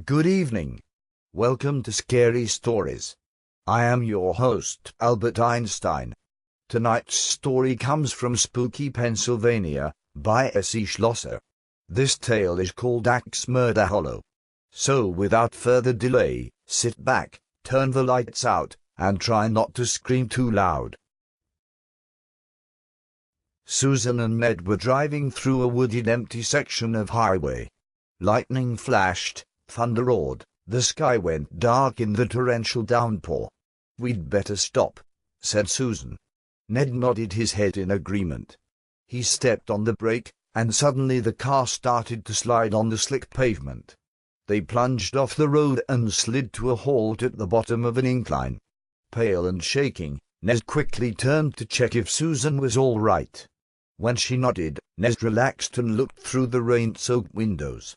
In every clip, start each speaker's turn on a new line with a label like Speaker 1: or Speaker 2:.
Speaker 1: Good evening. Welcome to Scary Stories. I am your host, Albert Einstein. Tonight's story comes from Spooky Pennsylvania, by Schlosser. This tale is called Axe Murder Hollow. So without further delay, sit back, turn the lights out, and try not to scream too loud. Susan and Ned were driving through a wooded empty section of highway. Lightning flashed, thunder roared, the sky went dark in the torrential downpour. "We'd better stop," said Susan. Ned nodded his head in agreement. He stepped on the brake, and suddenly the car started to slide on the slick pavement. They plunged off the road and slid to a halt at the bottom of an incline. Pale and shaking, Ned quickly turned to check if Susan was all right. When she nodded, Ned relaxed and looked through the rain-soaked windows.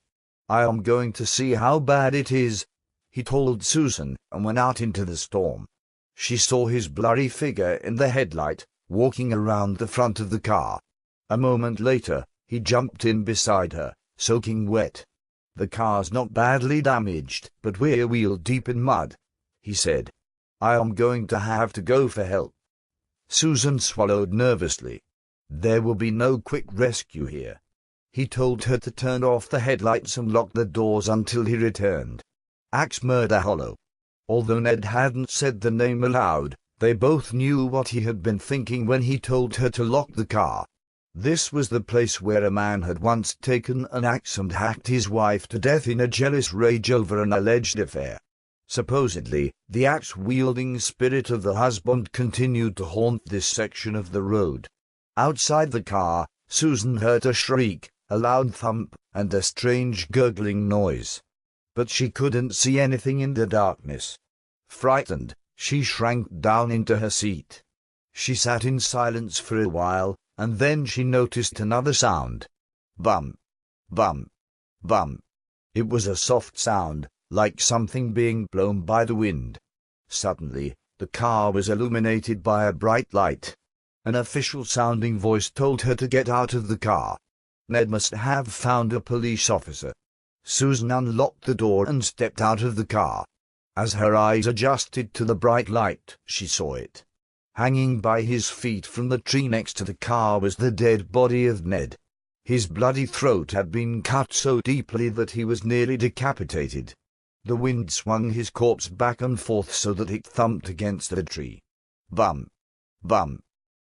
Speaker 1: "I am going to see how bad it is," he told Susan, and went out into the storm. She saw his blurry figure in the headlight, walking around the front of the car. A moment later, he jumped in beside her, soaking wet. "The car's not badly damaged, but we're wheel-deep in mud," he said. "I am going to have to go for help." Susan swallowed nervously. "There will be no quick rescue here." He told her to turn off the headlights and lock the doors until he returned. Axe Murder Hollow. Although Ned hadn't said the name aloud, they both knew what he had been thinking when he told her to lock the car. This was the place where a man had once taken an axe and hacked his wife to death in a jealous rage over an alleged affair. Supposedly, the axe-wielding spirit of the husband continued to haunt this section of the road. Outside the car, Susan heard a shriek, a loud thump, and a strange gurgling noise. But she couldn't see anything in the darkness. Frightened, she shrank down into her seat. She sat in silence for a while, and then she noticed another sound. Bump, bump, bump. It was a soft sound, like something being blown by the wind. Suddenly, the car was illuminated by a bright light. An official-sounding voice told her to get out of the car. Ned must have found a police officer. Susan unlocked the door and stepped out of the car. As her eyes adjusted to the bright light, she saw it. Hanging by his feet from the tree next to the car was the dead body of Ned. His bloody throat had been cut so deeply that he was nearly decapitated. The wind swung his corpse back and forth so that it thumped against the tree. Bump, bump,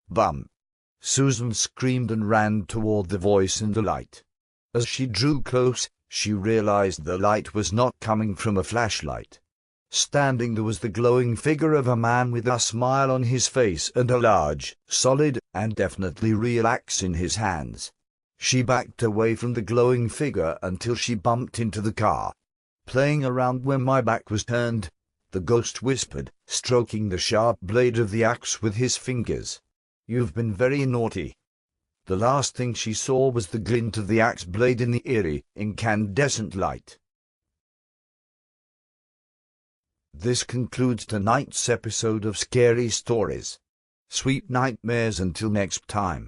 Speaker 1: bump. Susan screamed and ran toward the voice in the light. As she drew close, she realized the light was not coming from a flashlight. Standing there was the glowing figure of a man with a smile on his face and a large, solid, and definitely real axe in his hands. She backed away from the glowing figure until she bumped into the car. "Playing around when my back was turned," the ghost whispered, stroking the sharp blade of the axe with his fingers. "You've been very naughty." The last thing she saw was the glint of the axe blade in the eerie, incandescent light. This concludes tonight's episode of Scary Stories. Sweet nightmares until next time.